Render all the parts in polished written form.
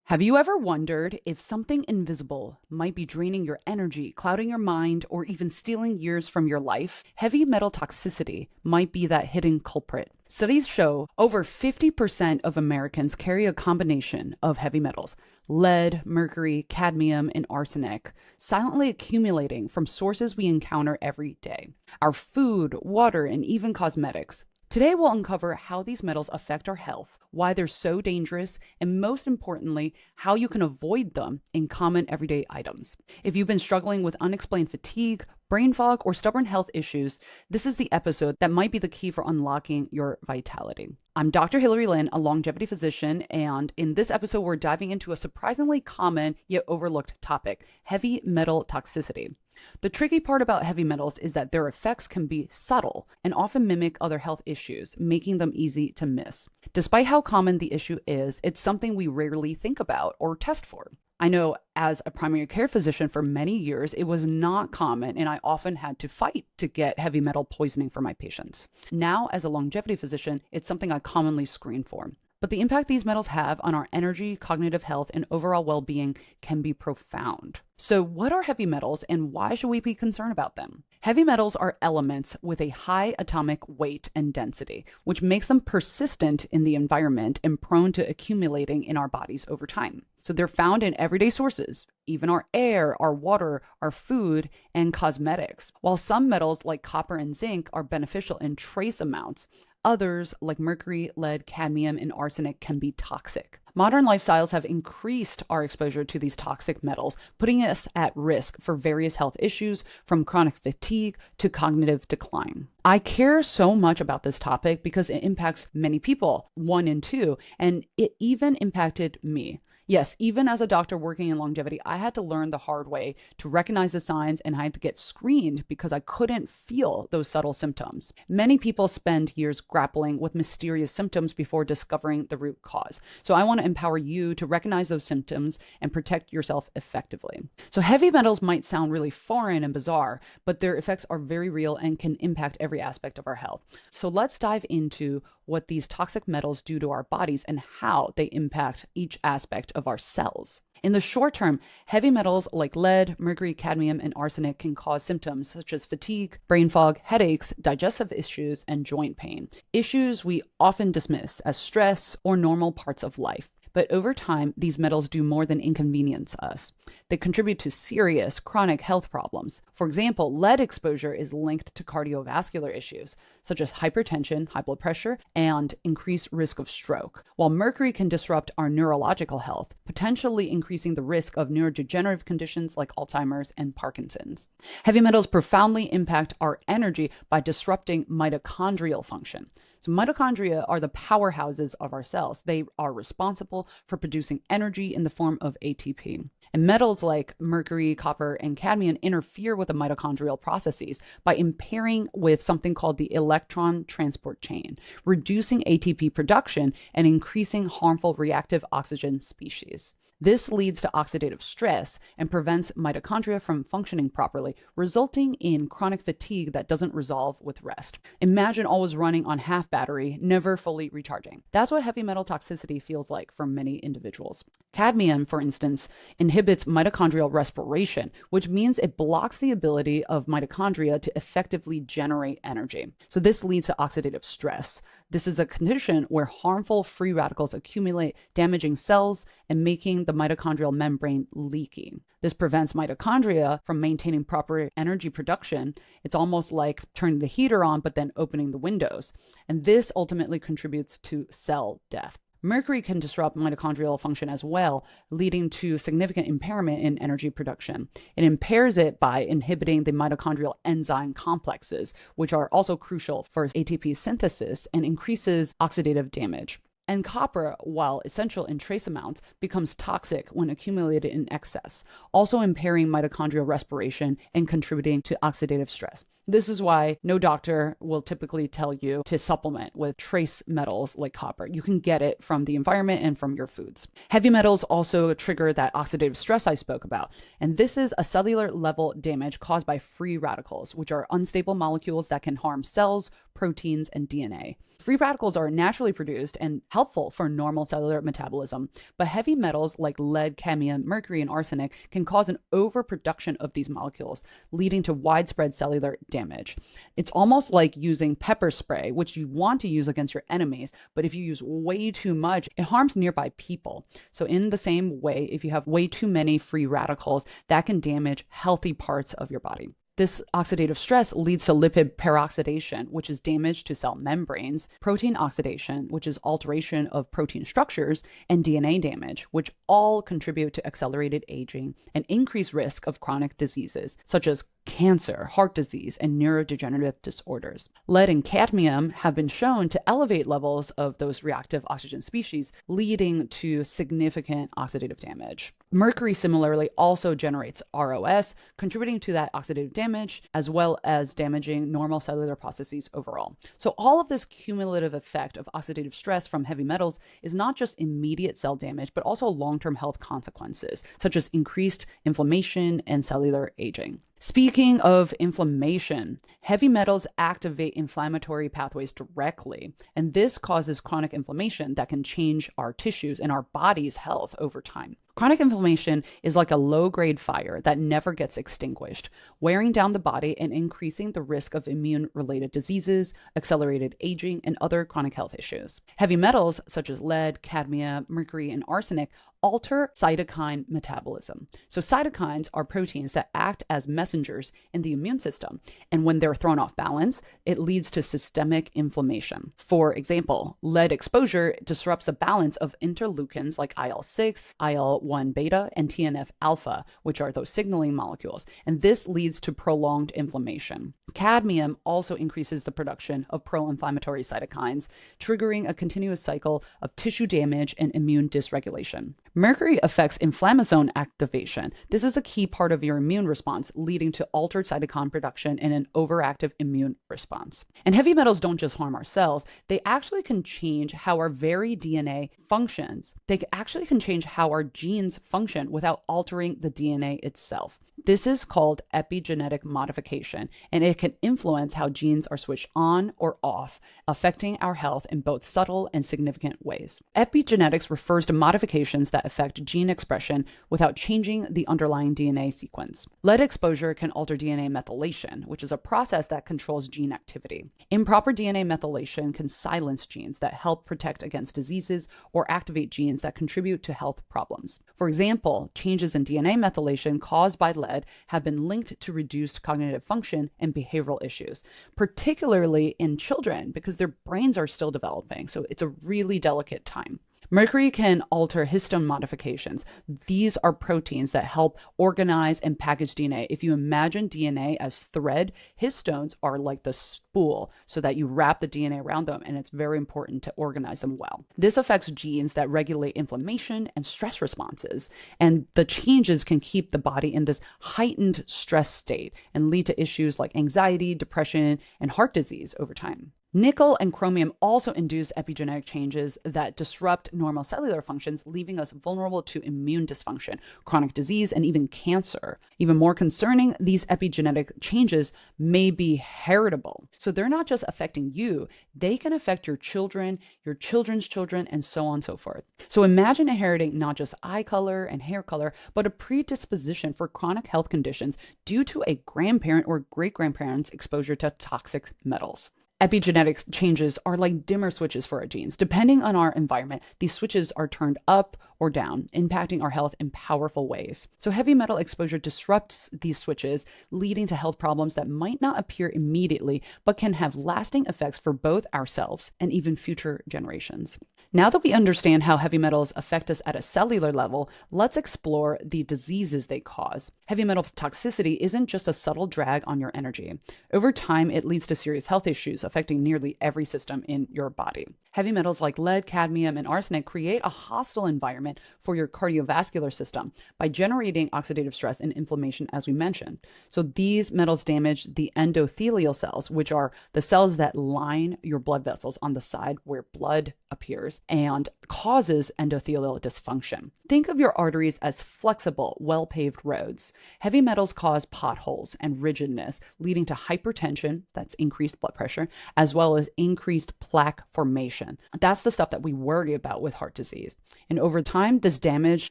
Have you ever wondered if something invisible might be draining your energy, clouding your mind, or even stealing years from your life? Heavy metal toxicity might be that hidden culprit. Studies show over 50% of Americans carry a combination of heavy metals, lead, mercury, cadmium, and arsenic, silently accumulating from sources we encounter every day. Our food, water, and even cosmetics. Today, we'll uncover how these metals affect our health, why they're so dangerous, and most importantly, how you can avoid them in common everyday items. If you've been struggling with unexplained fatigue, brain fog, or stubborn health issues, this is the episode that might be the key for unlocking your vitality. I'm Dr. Hilary Lynn, a longevity physician, and in this episode, we're diving into a surprisingly common yet overlooked topic: heavy metal toxicity. The tricky part about heavy metals is that their effects can be subtle and often mimic other health issues, making them easy to miss. Despite how common the issue is, it's something we rarely think about or test for. I know as a primary care physician for many years, it was not common, and I often had to fight to get heavy metal poisoning for my patients. Now, as a longevity physician, it's something I commonly screen for. But the impact these metals have on our energy, cognitive health, and overall well-being can be profound. So what are heavy metals and why should we be concerned about them? Heavy metals are elements with a high atomic weight and density, which makes them persistent in the environment and prone to accumulating in our bodies over time. So they're found in everyday sources, even our air, our water, our food, and cosmetics. While some metals like copper and zinc are beneficial in trace amounts, others like mercury, lead, cadmium, and arsenic can be toxic. Modern lifestyles have increased our exposure to these toxic metals, putting us at risk for various health issues from chronic fatigue to cognitive decline. I care so much about this topic because it impacts many people, 1 in 2, and it even impacted me. Yes, even as a doctor working in longevity, I had to learn the hard way to recognize the signs, and I had to get screened because I couldn't feel those subtle symptoms. Many people spend years grappling with mysterious symptoms before discovering the root cause. So I want to empower you to recognize those symptoms and protect yourself effectively. So heavy metals might sound really foreign and bizarre, but their effects are very real and can impact every aspect of our health. So let's dive into what these toxic metals do to our bodies and how they impact each aspect of our cells. In the short term, heavy metals like lead, mercury, cadmium, and arsenic can cause symptoms such as fatigue, brain fog, headaches, digestive issues, and joint pain. Issues we often dismiss as stress or normal parts of life. But over time, these metals do more than inconvenience us. They contribute to serious chronic health problems. For example, lead exposure is linked to cardiovascular issues, such as hypertension, high blood pressure, and increased risk of stroke, while mercury can disrupt our neurological health, potentially increasing the risk of neurodegenerative conditions like Alzheimer's and Parkinson's. Heavy metals profoundly impact our energy by disrupting mitochondrial function. So mitochondria are the powerhouses of our cells. They are responsible for producing energy in the form of ATP. And metals like mercury, copper, and cadmium interfere with the mitochondrial processes by impairing with something called the electron transport chain, reducing ATP production and increasing harmful reactive oxygen species. This leads to oxidative stress and prevents mitochondria from functioning properly, resulting in chronic fatigue that doesn't resolve with rest. Imagine always running on half battery, never fully recharging. That's what heavy metal toxicity feels like for many individuals. Cadmium, for instance, inhibits mitochondrial respiration, which means it blocks the ability of mitochondria to effectively generate energy. So this leads to oxidative stress. This is a condition where harmful free radicals accumulate, damaging cells and making the mitochondrial membrane leaky. This prevents mitochondria from maintaining proper energy production. It's almost like turning the heater on, but then opening the windows. And this ultimately contributes to cell death. Mercury can disrupt mitochondrial function as well, leading to significant impairment in energy production. It impairs it by inhibiting the mitochondrial enzyme complexes, which are also crucial for ATP synthesis, and increases oxidative damage. And copper, while essential in trace amounts, becomes toxic when accumulated in excess, also impairing mitochondrial respiration and contributing to oxidative stress. This is why no doctor will typically tell you to supplement with trace metals like copper. You can get it from the environment and from your foods. Heavy metals also trigger that oxidative stress I spoke about. And this is a cellular level damage caused by free radicals, which are unstable molecules that can harm cells, proteins, and DNA. Free radicals are naturally produced and helpful for normal cellular metabolism, but heavy metals like lead, cadmium, mercury, and arsenic can cause an overproduction of these molecules, leading to widespread cellular damage. It's almost like using pepper spray, which you want to use against your enemies, but if you use way too much, it harms nearby people. So in the same way, if you have way too many free radicals, that can damage healthy parts of your body. This oxidative stress leads to lipid peroxidation, which is damage to cell membranes, protein oxidation, which is alteration of protein structures, and DNA damage, which all contribute to accelerated aging and increased risk of chronic diseases, such as cancer, heart disease, and neurodegenerative disorders. Lead and cadmium have been shown to elevate levels of those reactive oxygen species, leading to significant oxidative damage. Mercury similarly also generates ROS, contributing to that oxidative damage, as well as damaging normal cellular processes overall. So all of this cumulative effect of oxidative stress from heavy metals is not just immediate cell damage, but also long-term health consequences, such as increased inflammation and cellular aging. Speaking of inflammation, heavy metals activate inflammatory pathways directly, and this causes chronic inflammation that can change our tissues and our body's health over time. Chronic inflammation is like a low-grade fire that never gets extinguished, wearing down the body and increasing the risk of immune-related diseases, accelerated aging, and other chronic health issues. Heavy metals such as lead, cadmium, mercury, and arsenic alter cytokine metabolism. So cytokines are proteins that act as messengers in the immune system, and when they're thrown off balance, it leads to systemic inflammation. For example, lead exposure disrupts the balance of interleukins like IL-6, IL-1 beta, and TNF-alpha, which are those signaling molecules, and this leads to prolonged inflammation. Cadmium also increases the production of pro-inflammatory cytokines, triggering a continuous cycle of tissue damage and immune dysregulation. Mercury affects inflammasome activation. This is a key part of your immune response, leading to altered cytokine production and an overactive immune response. And heavy metals don't just harm our cells, they actually can change how our very DNA functions. They actually can change how our genes function without altering the DNA itself. This is called epigenetic modification, and it can influence how genes are switched on or off, affecting our health in both subtle and significant ways. Epigenetics refers to modifications that affect gene expression without changing the underlying DNA sequence. Lead exposure can alter DNA methylation, which is a process that controls gene activity. Improper DNA methylation can silence genes that help protect against diseases or activate genes that contribute to health problems. For example, changes in DNA methylation caused by lead have been linked to reduced cognitive function and behavioral issues, particularly in children because their brains are still developing. So it's a really delicate time. Mercury can alter histone modifications. These are proteins that help organize and package DNA. If you imagine DNA as thread, histones are like the spool so that you wrap the DNA around them, and it's very important to organize them well. This affects genes that regulate inflammation and stress responses, and the changes can keep the body in this heightened stress state and lead to issues like anxiety, depression, and heart disease over time. Nickel and chromium also induce epigenetic changes that disrupt normal cellular functions, leaving us vulnerable to immune dysfunction, chronic disease, and even cancer. Even more concerning, these epigenetic changes may be heritable. So they're not just affecting you, they can affect your children, your children's children, and so on and so forth. So imagine inheriting not just eye color and hair color, but a predisposition for chronic health conditions due to a grandparent or great-grandparent's exposure to toxic metals. Epigenetic changes are like dimmer switches for our genes. Depending on our environment, these switches are turned up or down, impacting our health in powerful ways. So heavy metal exposure disrupts these switches, leading to health problems that might not appear immediately, but can have lasting effects for both ourselves and even future generations. Now that we understand how heavy metals affect us at a cellular level, let's explore the diseases they cause. Heavy metal toxicity isn't just a subtle drag on your energy. Over time, it leads to serious health issues affecting nearly every system in your body. Heavy metals like lead, cadmium, and arsenic create a hostile environment for your cardiovascular system by generating oxidative stress and inflammation, as we mentioned. So these metals damage the endothelial cells, which are the cells that line your blood vessels on the side where blood appears, and causes endothelial dysfunction. Think of your arteries as flexible, well-paved roads. Heavy metals cause potholes and rigidness, leading to hypertension, that's increased blood pressure, as well as increased plaque formation. That's the stuff that we worry about with heart disease. And over time, this damage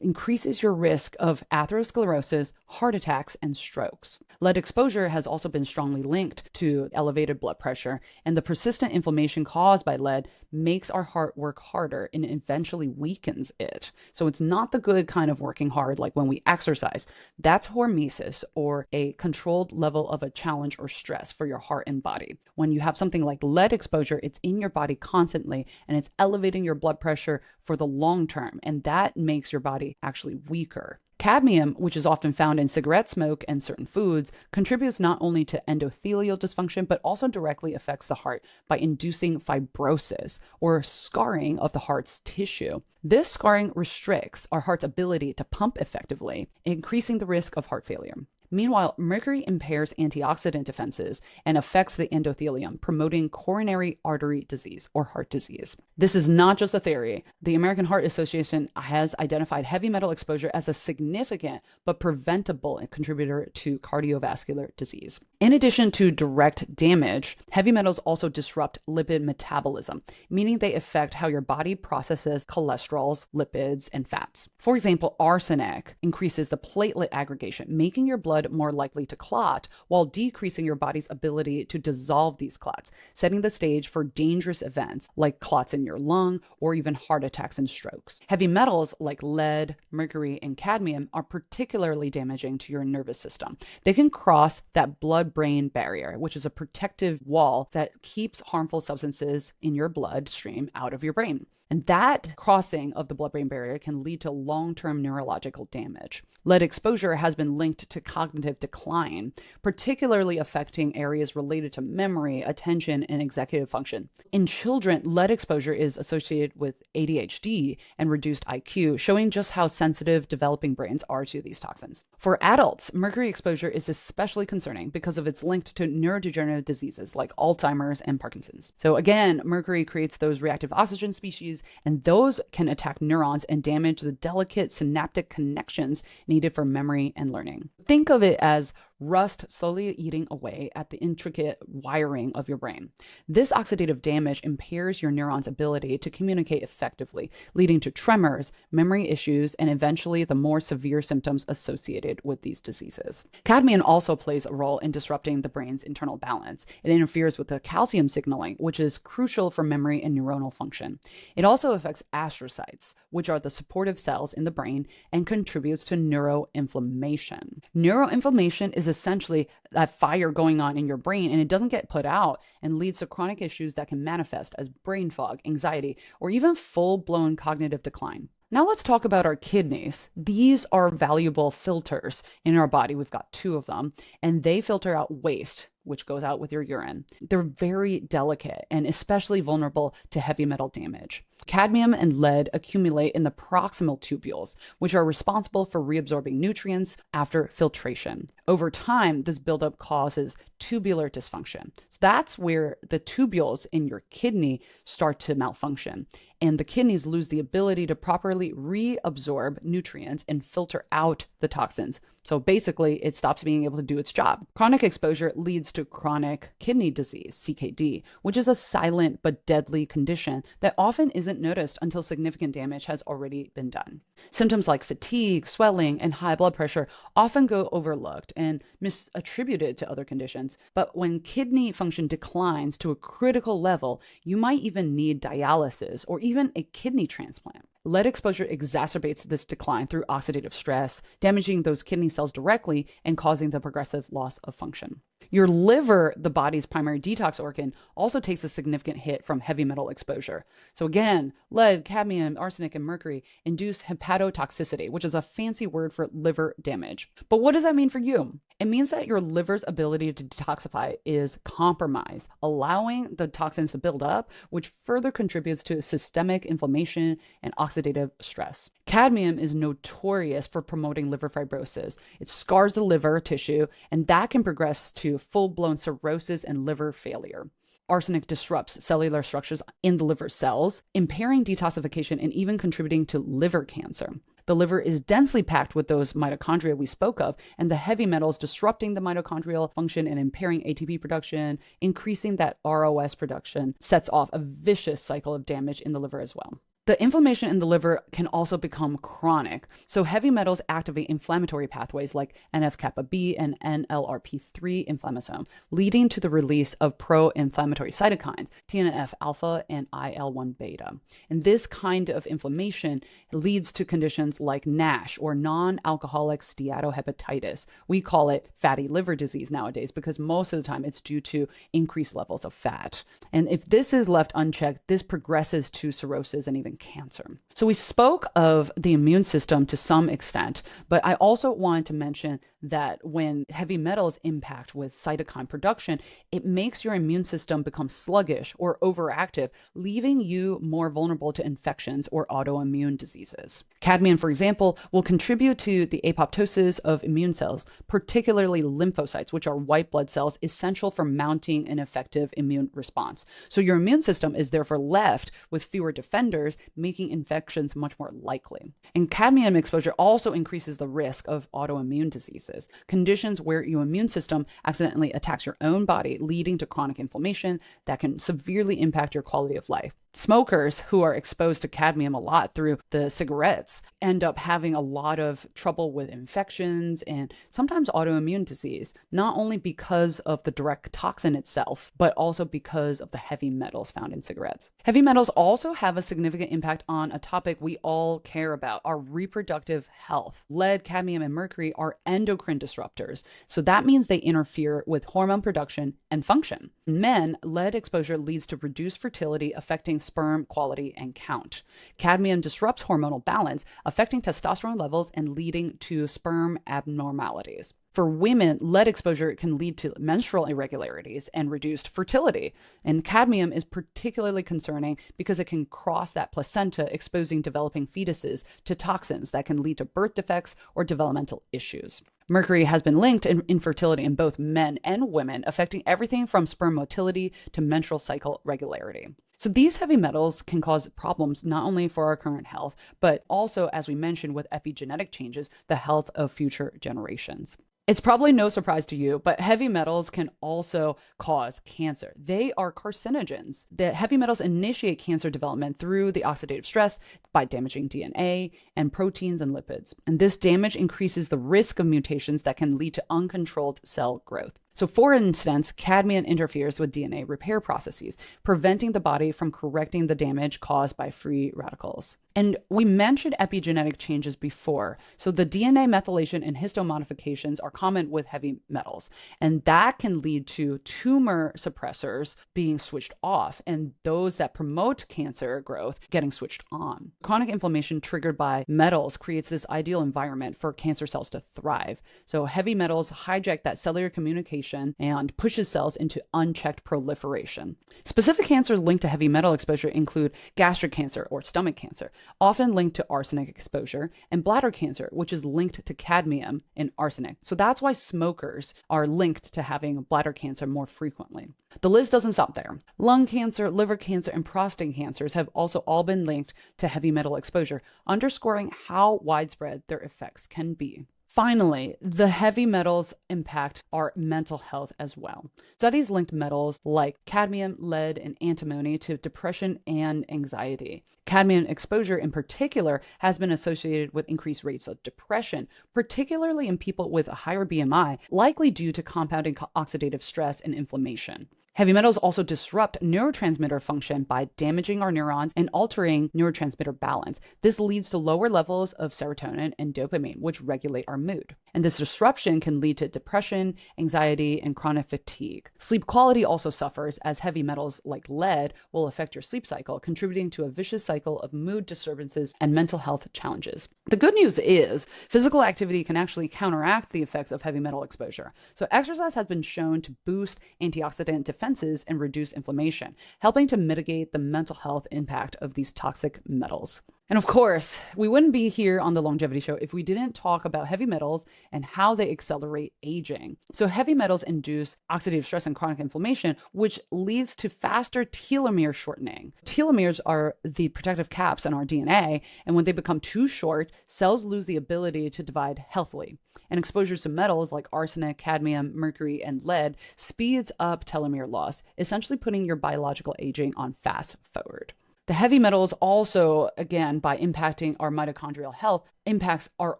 increases your risk of atherosclerosis, heart attacks, and strokes. Lead exposure has also been strongly linked to elevated blood pressure, and the persistent inflammation caused by lead makes our heart work harder and eventually weakens it. So it's not the good kind of working hard like when we exercise. That's hormesis, or a controlled level of a challenge or stress for your heart and body. When you have something like lead exposure, it's in your body constantly and it's elevating your blood pressure for the long term, and that makes your body actually weaker. Cadmium, which is often found in cigarette smoke and certain foods, contributes not only to endothelial dysfunction, but also directly affects the heart by inducing fibrosis or scarring of the heart's tissue. This scarring restricts our heart's ability to pump effectively, increasing the risk of heart failure. Meanwhile, mercury impairs antioxidant defenses and affects the endothelium, promoting coronary artery disease or heart disease. This is not just a theory. The American Heart Association has identified heavy metal exposure as a significant but preventable contributor to cardiovascular disease. In addition to direct damage, heavy metals also disrupt lipid metabolism, meaning they affect how your body processes cholesterols, lipids, and fats. For example, arsenic increases the platelet aggregation, making your blood more likely to clot while decreasing your body's ability to dissolve these clots, setting the stage for dangerous events like clots in your lung or even heart attacks and strokes. Heavy metals like lead, mercury, and cadmium are particularly damaging to your nervous system. They can cross that blood-brain barrier, which is a protective wall that keeps harmful substances in your bloodstream out of your brain. And that crossing of the blood-brain barrier can lead to long-term neurological damage. Lead exposure has been linked to cognitive decline, particularly affecting areas related to memory, attention, and executive function. In children, lead exposure is associated with ADHD and reduced IQ, showing just how sensitive developing brains are to these toxins. For adults, mercury exposure is especially concerning because of its linked to neurodegenerative diseases like Alzheimer's and Parkinson's. So again, mercury creates those reactive oxygen species, and those can attack neurons and damage the delicate synaptic connections needed for memory and learning. Think of it as rust slowly eating away at the intricate wiring of your brain. This oxidative damage impairs your neurons' ability to communicate effectively, leading to tremors, memory issues, and eventually the more severe symptoms associated with these diseases. Cadmium also plays a role in disrupting the brain's internal balance. It interferes with the calcium signaling, which is crucial for memory and neuronal function. It also affects astrocytes, which are the supportive cells in the brain, and contributes to neuroinflammation. Neuroinflammation is essentially that fire going on in your brain, and it doesn't get put out and leads to chronic issues that can manifest as brain fog, anxiety, or even full-blown cognitive decline. Now let's talk about our kidneys. These are valuable filters in our body. We've got two of them, and they filter out waste, which goes out with your urine. They're very delicate and especially vulnerable to heavy metal damage. Cadmium and lead accumulate in the proximal tubules, which are responsible for reabsorbing nutrients after filtration. Over time, this buildup causes tubular dysfunction. So that's where the tubules in your kidney start to malfunction, and the kidneys lose the ability to properly reabsorb nutrients and filter out the toxins. So basically, it stops being able to do its job. Chronic exposure leads to chronic kidney disease, CKD, which is a silent but deadly condition that often isn't noticed until significant damage has already been done. Symptoms like fatigue, swelling, and high blood pressure often go overlooked and misattributed to other conditions. But when kidney function declines to a critical level, you might even need dialysis or even a kidney transplant. Lead exposure exacerbates this decline through oxidative stress, damaging those kidney cells directly and causing the progressive loss of function. Your liver, the body's primary detox organ, also takes a significant hit from heavy metal exposure. So again, lead, cadmium, arsenic, and mercury induce hepatotoxicity, which is a fancy word for liver damage. But what does that mean for you? It means that your liver's ability to detoxify is compromised, allowing the toxins to build up, which further contributes to systemic inflammation and oxidative stress. Cadmium is notorious for promoting liver fibrosis. It scars the liver tissue, and that can progress to full-blown cirrhosis and liver failure. Arsenic disrupts cellular structures in the liver cells, impairing detoxification and even contributing to liver cancer. The liver is densely packed with those mitochondria we spoke of, and the heavy metals disrupting the mitochondrial function and impairing ATP production, increasing that ROS production, sets off a vicious cycle of damage in the liver as well. The inflammation in the liver can also become chronic. So heavy metals activate inflammatory pathways like NF-kappa B and NLRP3 inflammasome, leading to the release of pro-inflammatory cytokines, TNF-alpha and IL-1 beta. And this kind of inflammation leads to conditions like NASH or non-alcoholic steatohepatitis. We call it fatty liver disease nowadays because most of the time it's due to increased levels of fat. And if this is left unchecked, this progresses to cirrhosis and even cancer. So we spoke of the immune system to some extent, but I also wanted to mention that when heavy metals impact with cytokine production, it makes your immune system become sluggish or overactive, leaving you more vulnerable to infections or autoimmune diseases. Cadmium, for example, will contribute to the apoptosis of immune cells, particularly lymphocytes, which are white blood cells essential for mounting an effective immune response. So your immune system is therefore left with fewer defenders, making infections much more likely. And cadmium exposure also increases the risk of autoimmune diseases, conditions where your immune system accidentally attacks your own body, leading to chronic inflammation that can severely impact your quality of life. Smokers who are exposed to cadmium a lot through the cigarettes end up having a lot of trouble with infections and sometimes autoimmune disease, not only because of the direct toxin itself, but also because of the heavy metals found in cigarettes. Heavy metals also have a significant impact on a topic we all care about, our reproductive health. Lead, cadmium, and mercury are endocrine disruptors, so that means they interfere with hormone production and function. In men, lead exposure leads to reduced fertility, affecting sperm quality and count. Cadmium disrupts hormonal balance, affecting testosterone levels and leading to sperm abnormalities. For women, lead exposure can lead to menstrual irregularities and reduced fertility. And cadmium is particularly concerning because it can cross that placenta, exposing developing fetuses to toxins that can lead to birth defects or developmental issues. Mercury has been linked in infertility in both men and women, affecting everything from sperm motility to menstrual cycle regularity. So these heavy metals can cause problems not only for our current health, but also, as we mentioned, with epigenetic changes, the health of future generations. It's probably no surprise to you, but heavy metals can also cause cancer. They are carcinogens. The heavy metals initiate cancer development through the oxidative stress by damaging DNA and proteins and lipids. And this damage increases the risk of mutations that can lead to uncontrolled cell growth. So for instance, cadmium interferes with DNA repair processes, preventing the body from correcting the damage caused by free radicals. And we mentioned epigenetic changes before. So the DNA methylation and histone modifications are common with heavy metals, and that can lead to tumor suppressors being switched off and those that promote cancer growth getting switched on. Chronic inflammation triggered by metals creates this ideal environment for cancer cells to thrive. So heavy metals hijack that cellular communication and pushes cells into unchecked proliferation. Specific cancers linked to heavy metal exposure include gastric cancer or stomach cancer, often linked to arsenic exposure, and bladder cancer, which is linked to cadmium and arsenic. So that's why smokers are linked to having bladder cancer more frequently. The list doesn't stop there. Lung cancer, liver cancer, and prostate cancers have also all been linked to heavy metal exposure, underscoring how widespread their effects can be. Finally, the heavy metals impact our mental health as well. Studies linked metals like cadmium, lead, and antimony to depression and anxiety. Cadmium exposure in particular has been associated with increased rates of depression, particularly in people with a higher BMI, likely due to compounding oxidative stress and inflammation. Heavy metals also disrupt neurotransmitter function by damaging our neurons and altering neurotransmitter balance. This leads to lower levels of serotonin and dopamine, which regulate our mood. And this disruption can lead to depression, anxiety, and chronic fatigue. Sleep quality also suffers as heavy metals like lead will affect your sleep cycle, contributing to a vicious cycle of mood disturbances and mental health challenges. The good news is physical activity can actually counteract the effects of heavy metal exposure. So exercise has been shown to boost antioxidant defenses and reduce inflammation, helping to mitigate the mental health impact of these toxic metals. And of course, we wouldn't be here on the Longevity Show if we didn't talk about heavy metals and how they accelerate aging. So heavy metals induce oxidative stress and chronic inflammation, which leads to faster telomere shortening. Telomeres are the protective caps in our DNA, and when they become too short, cells lose the ability to divide healthily. And exposure to metals like arsenic, cadmium, mercury, and lead speeds up telomere loss, essentially putting your biological aging on fast forward. The heavy metals also, again, by impacting our mitochondrial health, impacts our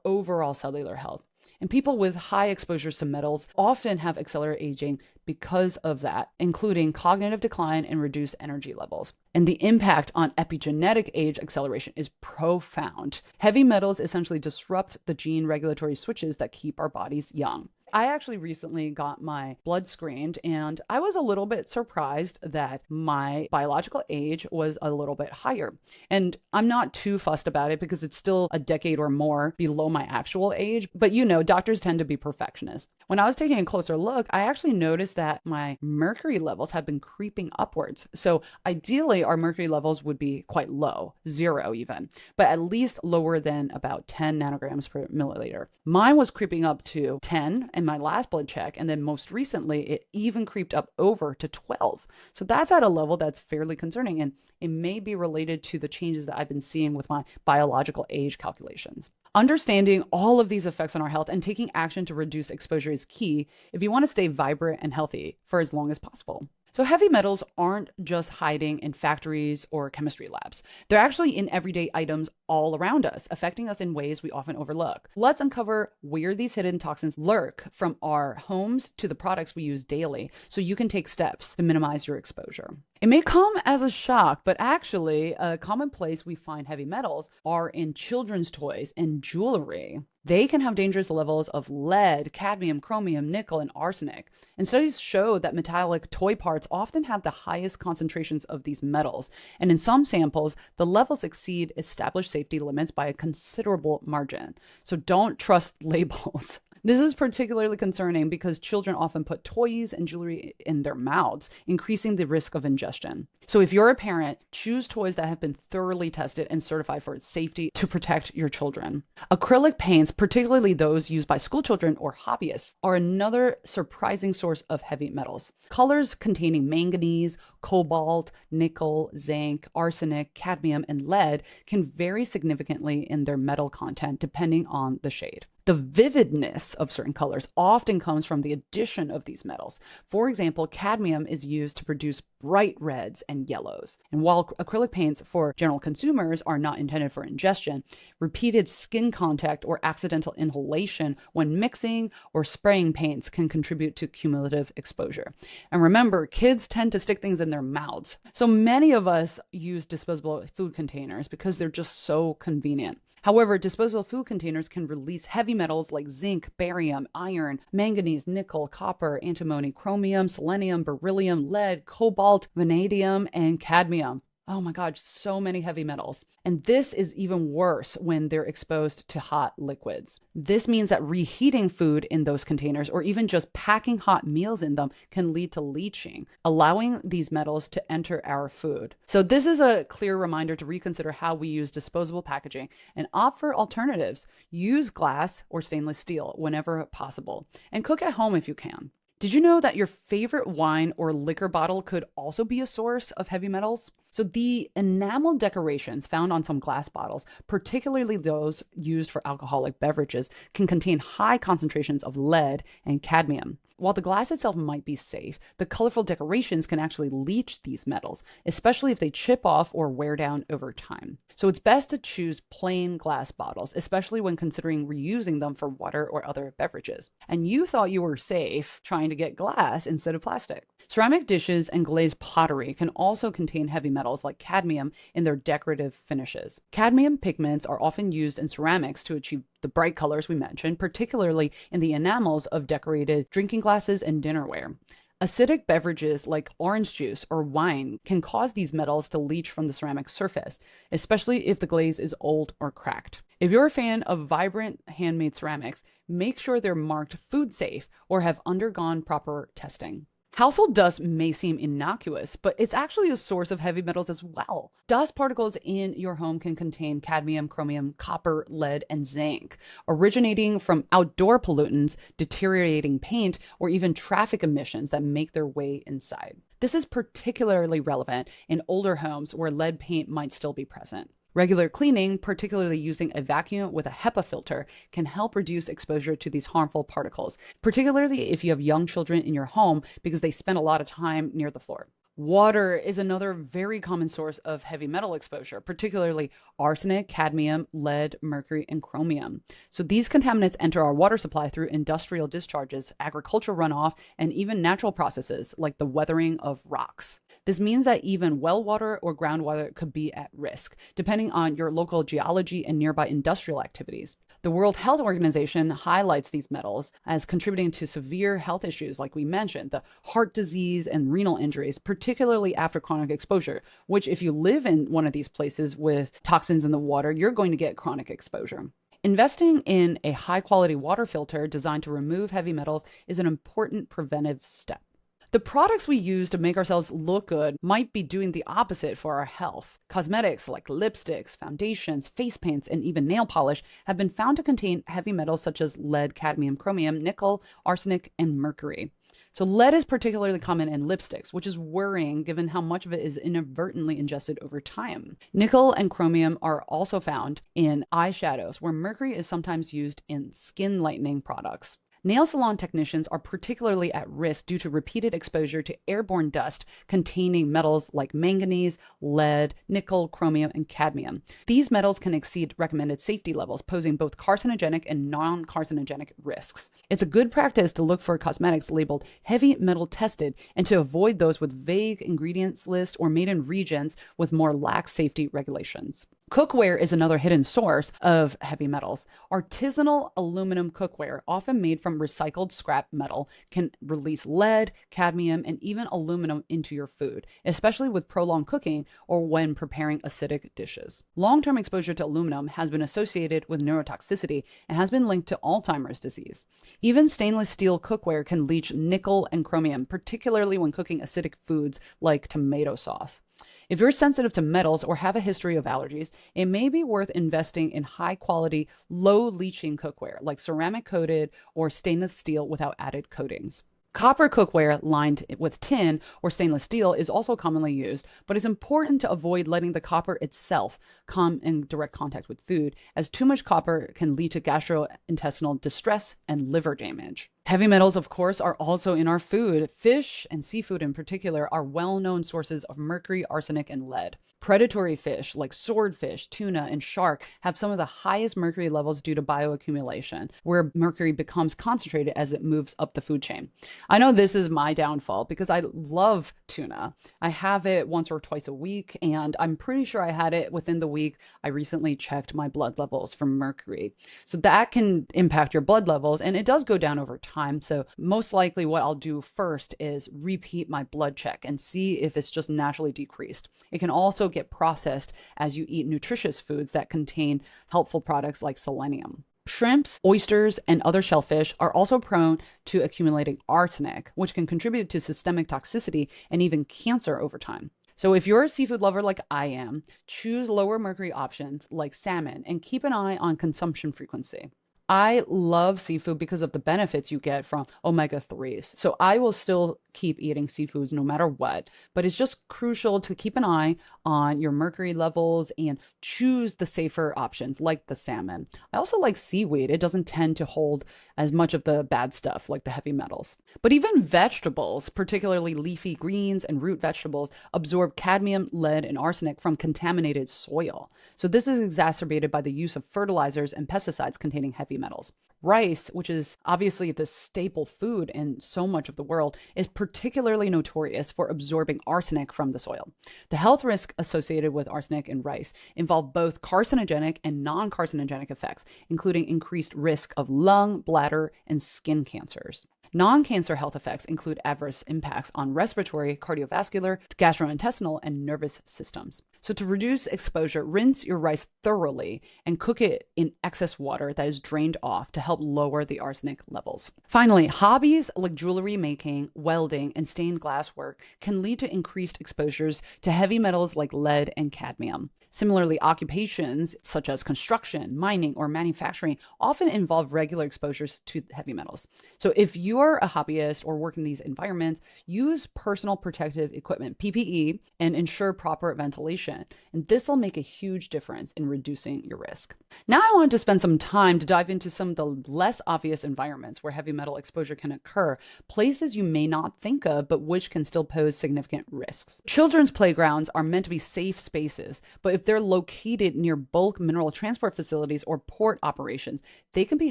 overall cellular health. And people with high exposures to metals often have accelerated aging because of that, including cognitive decline and reduced energy levels. And the impact on epigenetic age acceleration is profound. Heavy metals essentially disrupt the gene regulatory switches that keep our bodies young. I actually recently got my blood screened, and I was a little bit surprised that my biological age was a little bit higher. And I'm not too fussed about it because it's still a decade or more below my actual age. But doctors tend to be perfectionists. When I was taking a closer look, I actually noticed that my mercury levels have been creeping upwards. So ideally, our mercury levels would be quite low, 0 even, but at least lower than about 10 nanograms per milliliter. Mine was creeping up to 10 in my last blood check, and then most recently, it even creeped up over to 12. So that's at a level that's fairly concerning, and it may be related to the changes that I've been seeing with my biological age calculations. Understanding all of these effects on our health and taking action to reduce exposure is key if you want to stay vibrant and healthy for as long as possible. So heavy metals aren't just hiding in factories or chemistry labs. They're actually in everyday items all around us, affecting us in ways we often overlook. Let's uncover where these hidden toxins lurk, from our homes to the products we use daily, so you can take steps to minimize your exposure. It may come as a shock, but actually a common place we find heavy metals are in children's toys and jewelry. They can have dangerous levels of lead, cadmium, chromium, nickel, and arsenic. And studies show that metallic toy parts often have the highest concentrations of these metals. And in some samples, the levels exceed established safety limits by a considerable margin. So don't trust labels. This is particularly concerning because children often put toys and jewelry in their mouths, increasing the risk of ingestion. So if you're a parent, choose toys that have been thoroughly tested and certified for its safety to protect your children. Acrylic paints, particularly those used by school children or hobbyists, are another surprising source of heavy metals. Colors containing manganese, cobalt, nickel, zinc, arsenic, cadmium, and lead can vary significantly in their metal content depending on the shade. The vividness of certain colors often comes from the addition of these metals. For example, cadmium is used to produce bright reds and yellows. And while acrylic paints for general consumers are not intended for ingestion, repeated skin contact or accidental inhalation when mixing or spraying paints can contribute to cumulative exposure. And remember, kids tend to stick things in their mouths. So many of us use disposable food containers because they're just so convenient. However, disposable food containers can release heavy metals like zinc, barium, iron, manganese, nickel, copper, antimony, chromium, selenium, beryllium, lead, cobalt, vanadium, and cadmium. Oh my God, so many heavy metals. And this is even worse when they're exposed to hot liquids. This means that reheating food in those containers or even just packing hot meals in them can lead to leaching, allowing these metals to enter our food. So this is a clear reminder to reconsider how we use disposable packaging and opt for alternatives. Use glass or stainless steel whenever possible, and cook at home if you can. Did you know that your favorite wine or liquor bottle could also be a source of heavy metals? So the enamel decorations found on some glass bottles, particularly those used for alcoholic beverages, can contain high concentrations of lead and cadmium. While the glass itself might be safe, the colorful decorations can actually leach these metals, especially if they chip off or wear down over time. So it's best to choose plain glass bottles, especially when considering reusing them for water or other beverages. And you thought you were safe trying to get glass instead of plastic. Ceramic dishes and glazed pottery can also contain heavy metals metals like cadmium in their decorative finishes. Cadmium pigments are often used in ceramics to achieve the bright colors we mentioned, particularly in the enamels of decorated drinking glasses and dinnerware. Acidic beverages like orange juice or wine can cause these metals to leach from the ceramic surface, especially if the glaze is old or cracked. If you're a fan of vibrant handmade ceramics, make sure they're marked food safe or have undergone proper testing. Household dust may seem innocuous, but it's actually a source of heavy metals as well. Dust particles in your home can contain cadmium, chromium, copper, lead, and zinc, originating from outdoor pollutants, deteriorating paint, or even traffic emissions that make their way inside. This is particularly relevant in older homes where lead paint might still be present. Regular cleaning, particularly using a vacuum with a HEPA filter, can help reduce exposure to these harmful particles, particularly if you have young children in your home because they spend a lot of time near the floor. Water is another very common source of heavy metal exposure, particularly arsenic, cadmium, lead, mercury, and chromium. So these contaminants enter our water supply through industrial discharges, agricultural runoff, and even natural processes like the weathering of rocks. This means that even well water or groundwater could be at risk, depending on your local geology and nearby industrial activities. The World Health Organization highlights these metals as contributing to severe health issues, like we mentioned, the heart disease and renal injuries, particularly after chronic exposure, which if you live in one of these places with toxins in the water, you're going to get chronic exposure. Investing in a high quality water filter designed to remove heavy metals is an important preventive step. The products we use to make ourselves look good might be doing the opposite for our health. Cosmetics like lipsticks, foundations, face paints, and even nail polish have been found to contain heavy metals such as lead, cadmium, chromium, nickel, arsenic, and mercury. So lead is particularly common in lipsticks, which is worrying given how much of it is inadvertently ingested over time. Nickel and chromium are also found in eyeshadows, where mercury is sometimes used in skin lightening products. Nail salon technicians are particularly at risk due to repeated exposure to airborne dust containing metals like manganese, lead, nickel, chromium, and cadmium. These metals can exceed recommended safety levels, posing both carcinogenic and non-carcinogenic risks. It's a good practice to look for cosmetics labeled heavy metal tested and to avoid those with vague ingredients lists or made in regions with more lax safety regulations. Cookware is another hidden source of heavy metals. Artisanal aluminum cookware, often made from recycled scrap metal, can release lead, cadmium, and even aluminum into your food, especially with prolonged cooking or when preparing acidic dishes. Long-term exposure to aluminum has been associated with neurotoxicity and has been linked to Alzheimer's disease. Even stainless steel cookware can leach nickel and chromium, particularly when cooking acidic foods like tomato sauce. If you're sensitive to metals or have a history of allergies, it may be worth investing in high quality, low leaching cookware like ceramic coated or stainless steel without added coatings. Copper cookware lined with tin or stainless steel is also commonly used, but it's important to avoid letting the copper itself come in direct contact with food, as too much copper can lead to gastrointestinal distress and liver damage. Heavy metals, of course, are also in our food. Fish and seafood in particular are well-known sources of mercury, arsenic, and lead. Predatory fish like swordfish, tuna, and shark have some of the highest mercury levels due to bioaccumulation, where mercury becomes concentrated as it moves up the food chain. I know this is my downfall because I love tuna. I have it once or twice a week, and I'm pretty sure I had it within the week. I recently checked my blood levels for mercury. So that can impact your blood levels, and it does go down over time. So most likely what I'll do first is repeat my blood check and see if it's just naturally decreased. It can also get processed as you eat nutritious foods that contain helpful products like selenium. Shrimps, oysters, and other shellfish are also prone to accumulating arsenic, which can contribute to systemic toxicity and even cancer over time. So if you're a seafood lover like I am, choose lower mercury options like salmon and keep an eye on consumption frequency. I love seafood because of the benefits you get from omega-3s. So I will still keep eating seafoods no matter what, but it's just crucial to keep an eye on your mercury levels and choose the safer options like the salmon. I also like seaweed. It doesn't tend to hold as much of the bad stuff like the heavy metals. But even vegetables, particularly leafy greens and root vegetables, absorb cadmium, lead, and arsenic from contaminated soil. So this is exacerbated by the use of fertilizers and pesticides containing heavy metals. Rice, which is obviously the staple food in so much of the world, is particularly notorious for absorbing arsenic from the soil. The health risk associated with arsenic in rice involve both carcinogenic and non-carcinogenic effects, including increased risk of lung, bladder, and skin cancers. Non-cancer health effects include adverse impacts on respiratory, cardiovascular, gastrointestinal, and nervous systems. So to reduce exposure, rinse your rice thoroughly and cook it in excess water that is drained off to help lower the arsenic levels. Finally, hobbies like jewelry making, welding, and stained glass work can lead to increased exposures to heavy metals like lead and cadmium. Similarly, occupations such as construction, mining, or manufacturing often involve regular exposures to heavy metals. So if you're a hobbyist or work in these environments, use personal protective equipment, PPE, and ensure proper ventilation. And this will make a huge difference in reducing your risk. Now I want to spend some time to dive into some of the less obvious environments where heavy metal exposure can occur, places you may not think of, but which can still pose significant risks. Children's playgrounds are meant to be safe spaces, but if they're located near bulk mineral transport facilities or port operations, they can be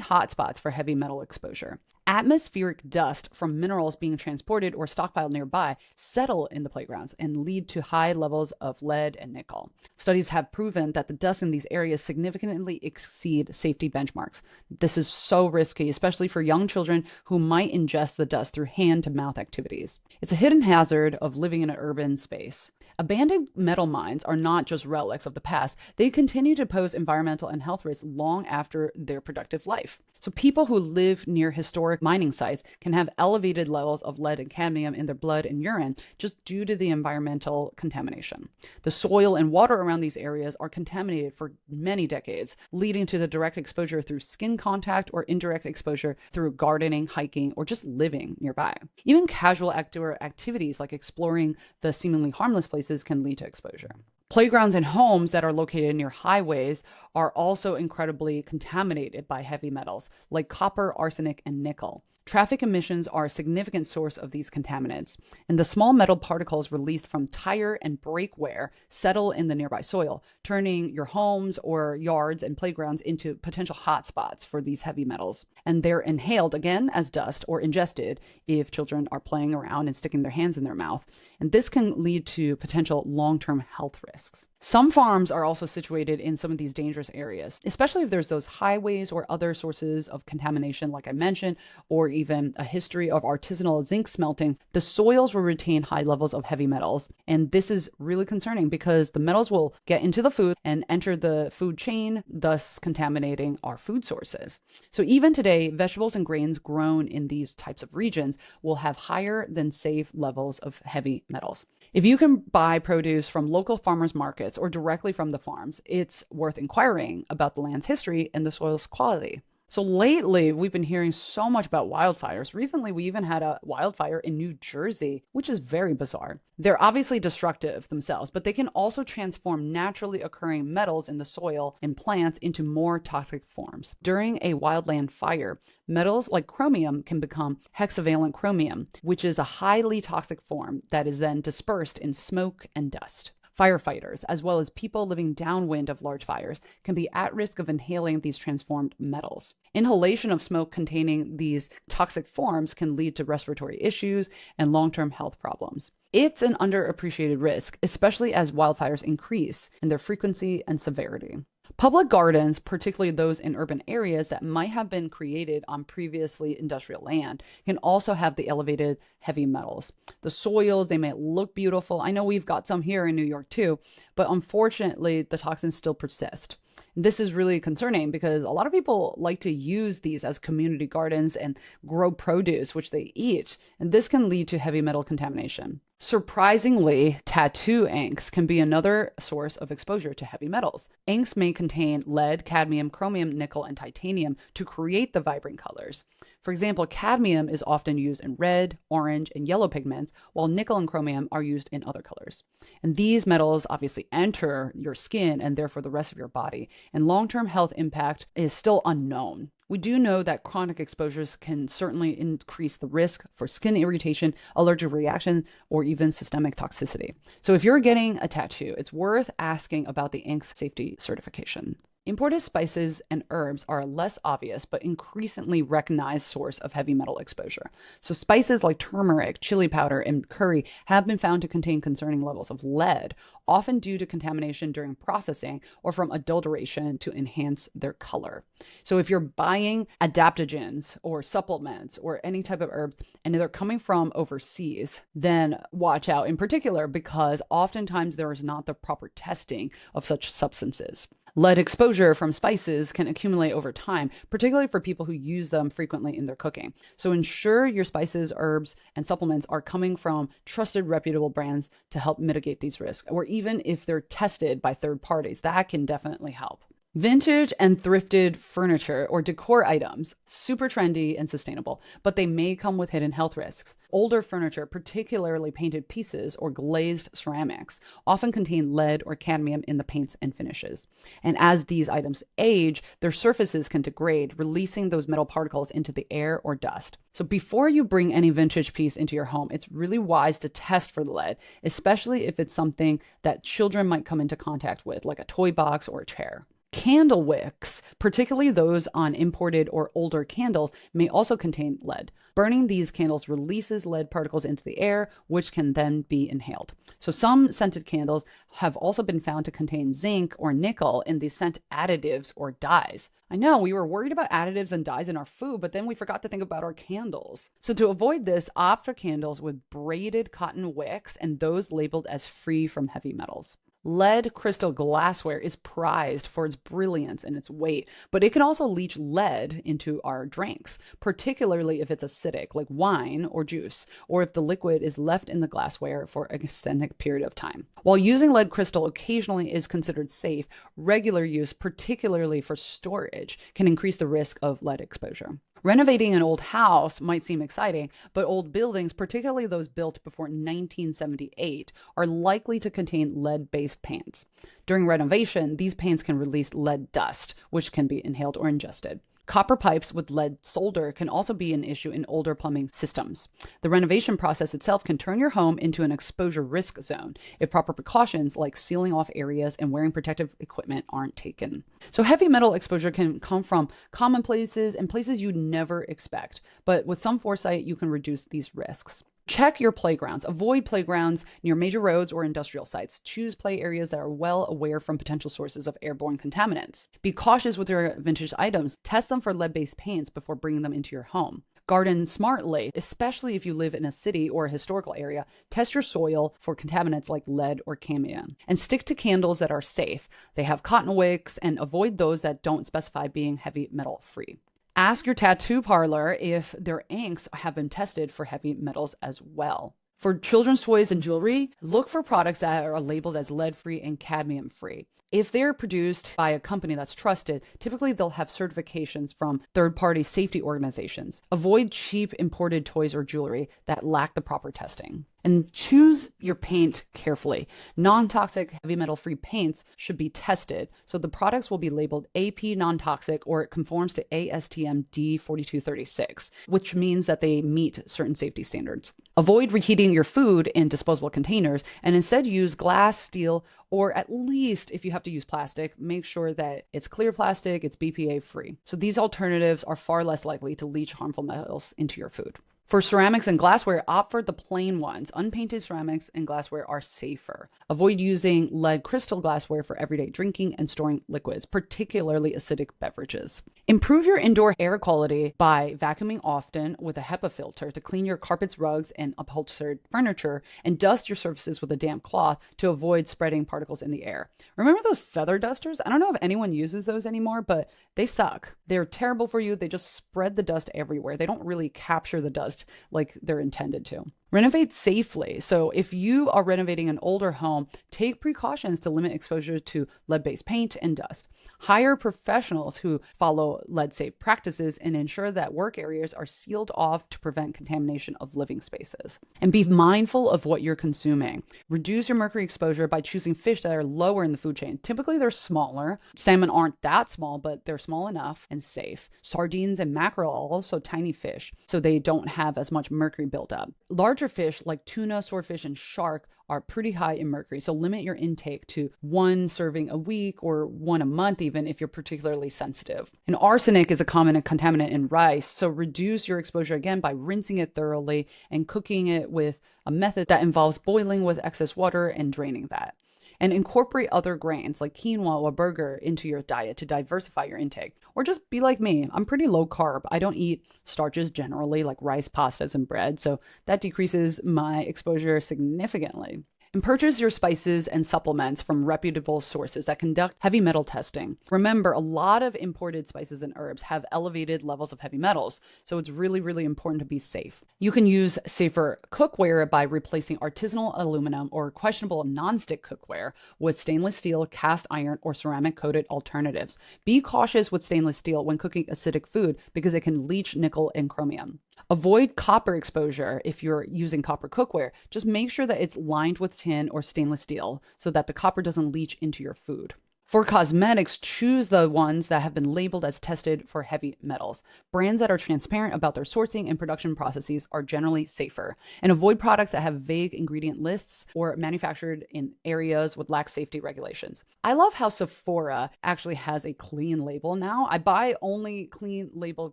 hotspots for heavy metal exposure. Atmospheric dust from minerals being transported or stockpiled nearby settle in the playgrounds and lead to high levels of lead and nickel. Studies have proven that the dust in these areas significantly exceed safety benchmarks. This is so risky, especially for young children who might ingest the dust through hand-to-mouth activities. It's a hidden hazard of living in an urban space. Abandoned metal mines are not just relics of the past. They continue to pose environmental and health risks long after their productive life. So people who live near historic mining sites can have elevated levels of lead and cadmium in their blood and urine just due to the environmental contamination. The soil and water around these areas are contaminated for many decades, leading to the direct exposure through skin contact or indirect exposure through gardening, hiking, or just living nearby. Even casual outdoor activities like exploring the seemingly harmless places can lead to exposure. Playgrounds and homes that are located near highways are also incredibly contaminated by heavy metals like copper, arsenic, and nickel. Traffic emissions are a significant source of these contaminants, and the small metal particles released from tire and brake wear settle in the nearby soil, turning your homes or yards and playgrounds into potential hotspots for these heavy metals. And they're inhaled again as dust or ingested if children are playing around and sticking their hands in their mouth. And this can lead to potential long-term health risks. Some farms are also situated in some of these dangerous areas, especially if there's those highways or other sources of contamination, like I mentioned, or even a history of artisanal zinc smelting. The soils will retain high levels of heavy metals. And this is really concerning because the metals will get into the food and enter the food chain, thus contaminating our food sources. So even today, vegetables and grains grown in these types of regions will have higher than safe levels of heavy metals. If you can buy produce from local farmers markets or directly from the farms, it's worth inquiring about the land's history and the soil's quality. So lately, we've been hearing so much about wildfires. Recently, we even had a wildfire in New Jersey, which is very bizarre. They're obviously destructive themselves, but they can also transform naturally occurring metals in the soil and plants into more toxic forms. During a wildland fire, metals like chromium can become hexavalent chromium, which is a highly toxic form that is then dispersed in smoke and dust. Firefighters, as well as people living downwind of large fires, can be at risk of inhaling these transformed metals. Inhalation of smoke containing these toxic forms can lead to respiratory issues and long-term health problems. It's an underappreciated risk, especially as wildfires increase in their frequency and severity. Public gardens, particularly those in urban areas that might have been created on previously industrial land, can also have the elevated heavy metals. The soils, they may look beautiful. I know we've got some here in New York too, but unfortunately, the toxins still persist. This is really concerning because a lot of people like to use these as community gardens and grow produce, which they eat, and this can lead to heavy metal contamination. Surprisingly, tattoo inks can be another source of exposure to heavy metals. Inks may contain lead, cadmium, chromium, nickel, and titanium to create the vibrant colors. For example, cadmium is often used in red, orange, and yellow pigments, while nickel and chromium are used in other colors. And these metals obviously enter your skin and therefore the rest of your body, and long-term health impact is still unknown. We do know that chronic exposures can certainly increase the risk for skin irritation, allergic reaction, or even systemic toxicity. So if you're getting a tattoo, it's worth asking about the ink safety certification. Imported spices and herbs are a less obvious but increasingly recognized source of heavy metal exposure. So spices like turmeric, chili powder, and curry have been found to contain concerning levels of lead, often due to contamination during processing or from adulteration to enhance their color. So if you're buying adaptogens or supplements or any type of herbs and they're coming from overseas, then watch out in particular, because oftentimes there is not the proper testing of such substances. Lead exposure from spices can accumulate over time, particularly for people who use them frequently in their cooking. So ensure your spices, herbs, and supplements are coming from trusted, reputable brands to help mitigate these risks, or even if they're tested by third parties, that can definitely help. Vintage and thrifted furniture or decor items, super trendy and sustainable, but they may come with hidden health risks. Older furniture, particularly painted pieces or glazed ceramics, often contain lead or cadmium in the paints and finishes. And as these items age, their surfaces can degrade, releasing those metal particles into the air or dust. So before you bring any vintage piece into your home, it's really wise to test for the lead, especially if it's something that children might come into contact with, like a toy box or a chair. Candle wicks, particularly those on imported or older candles, may also contain lead. Burning these candles releases lead particles into the air, which can then be inhaled. So some scented candles have also been found to contain zinc or nickel in the scent additives or dyes. I know we were worried about additives and dyes in our food, but then we forgot to think about our candles. So to avoid this, opt for candles with braided cotton wicks and those labeled as free from heavy metals. Lead crystal glassware is prized for its brilliance and its weight, but it can also leach lead into our drinks, particularly if it's acidic, like wine or juice, or if the liquid is left in the glassware for an extended period of time. While using lead crystal occasionally is considered safe, regular use, particularly for storage, can increase the risk of lead exposure. Renovating an old house might seem exciting, but old buildings, particularly those built before 1978, are likely to contain lead-based paints. During renovation, these paints can release lead dust, which can be inhaled or ingested. Copper pipes with lead solder can also be an issue in older plumbing systems. The renovation process itself can turn your home into an exposure risk zone if proper precautions like sealing off areas and wearing protective equipment aren't taken. So heavy metal exposure can come from common places and places you'd never expect, but with some foresight, you can reduce these risks. Check your playgrounds. Avoid playgrounds near major roads or industrial sites. Choose play areas that are well aware from potential sources of airborne contaminants. Be cautious with your vintage items. Test them for lead-based paints before bringing them into your home. Garden smartly, especially if you live in a city or a historical area. Test your soil for contaminants like lead or cadmium. And stick to candles that are safe. They have cotton wicks, and avoid those that don't specify being heavy metal free. Ask your tattoo parlor if their inks have been tested for heavy metals as well. For children's toys and jewelry, look for products that are labeled as lead-free and cadmium-free. If they're produced by a company that's trusted, typically they'll have certifications from third-party safety organizations. Avoid cheap imported toys or jewelry that lack the proper testing. And choose your paint carefully. Non-toxic heavy metal-free paints should be tested, so the products will be labeled AP non-toxic or it conforms to ASTM D4236, which means that they meet certain safety standards. Avoid reheating your food in disposable containers and instead use glass, steel, or at least if you have to use plastic, make sure that it's clear plastic, it's BPA free. So these alternatives are far less likely to leach harmful metals into your food. For ceramics and glassware, opt for the plain ones. Unpainted ceramics and glassware are safer. Avoid using lead crystal glassware for everyday drinking and storing liquids, particularly acidic beverages. Improve your indoor air quality by vacuuming often with a HEPA filter to clean your carpets, rugs, and upholstered furniture, and dust your surfaces with a damp cloth to avoid spreading particles in the air. Remember those feather dusters? I don't know if anyone uses those anymore, but they suck. They're terrible for you. They just spread the dust everywhere. They don't really capture the dust like they're intended to. Renovate safely. So, if you are renovating an older home, take precautions to limit exposure to lead based paint and dust. Hire professionals who follow lead safe practices and ensure that work areas are sealed off to prevent contamination of living spaces. And be mindful of what you're consuming. Reduce your mercury exposure by choosing fish that are lower in the food chain. Typically, they're smaller. Salmon aren't that small, but they're small enough and safe. Sardines and mackerel are also tiny fish, so they don't have as much mercury buildup. Larger fish like tuna, swordfish, and shark are pretty high in mercury, so limit your intake to one serving a week or one a month, even if you're particularly sensitive. And arsenic is a common contaminant in rice, so reduce your exposure again by rinsing it thoroughly and cooking it with a method that involves boiling with excess water and draining that. And incorporate other grains like quinoa or burger into your diet to diversify your intake. Or just be like me. I'm pretty low carb. I don't eat starches generally, like rice, pastas, and bread. So that decreases my exposure significantly. And purchase your spices and supplements from reputable sources that conduct heavy metal testing. Remember, a lot of imported spices and herbs have elevated levels of heavy metals, so it's really, really important to be safe. You can use safer cookware by replacing artisanal aluminum or questionable nonstick cookware with stainless steel, cast iron, or ceramic coated alternatives. Be cautious with stainless steel when cooking acidic food because it can leach nickel and chromium. Avoid copper exposure if you're using copper cookware. Just make sure that it's lined with tin or stainless steel so that the copper doesn't leach into your food. For cosmetics, choose the ones that have been labeled as tested for heavy metals. Brands that are transparent about their sourcing and production processes are generally safer. And avoid products that have vague ingredient lists or manufactured in areas with lax safety regulations. I love how Sephora actually has a clean label now. I buy only clean labeled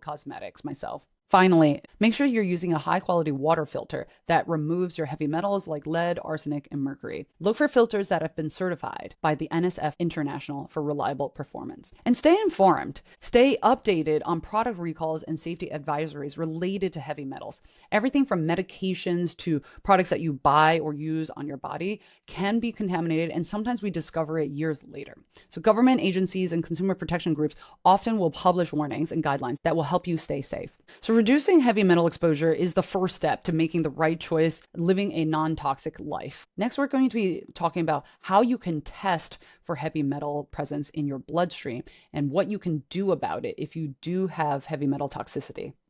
cosmetics myself. Finally, make sure you're using a high quality water filter that removes your heavy metals like lead, arsenic, and mercury. Look for filters that have been certified by the NSF International for reliable performance. And stay informed. Stay updated on product recalls and safety advisories related to heavy metals. Everything from medications to products that you buy or use on your body can be contaminated, and sometimes we discover it years later. So government agencies and consumer protection groups often will publish warnings and guidelines that will help you stay safe. So reducing heavy metal exposure is the first step to making the right choice, living a non-toxic life. Next, we're going to be talking about how you can test for heavy metal presence in your bloodstream and what you can do about it if you do have heavy metal toxicity.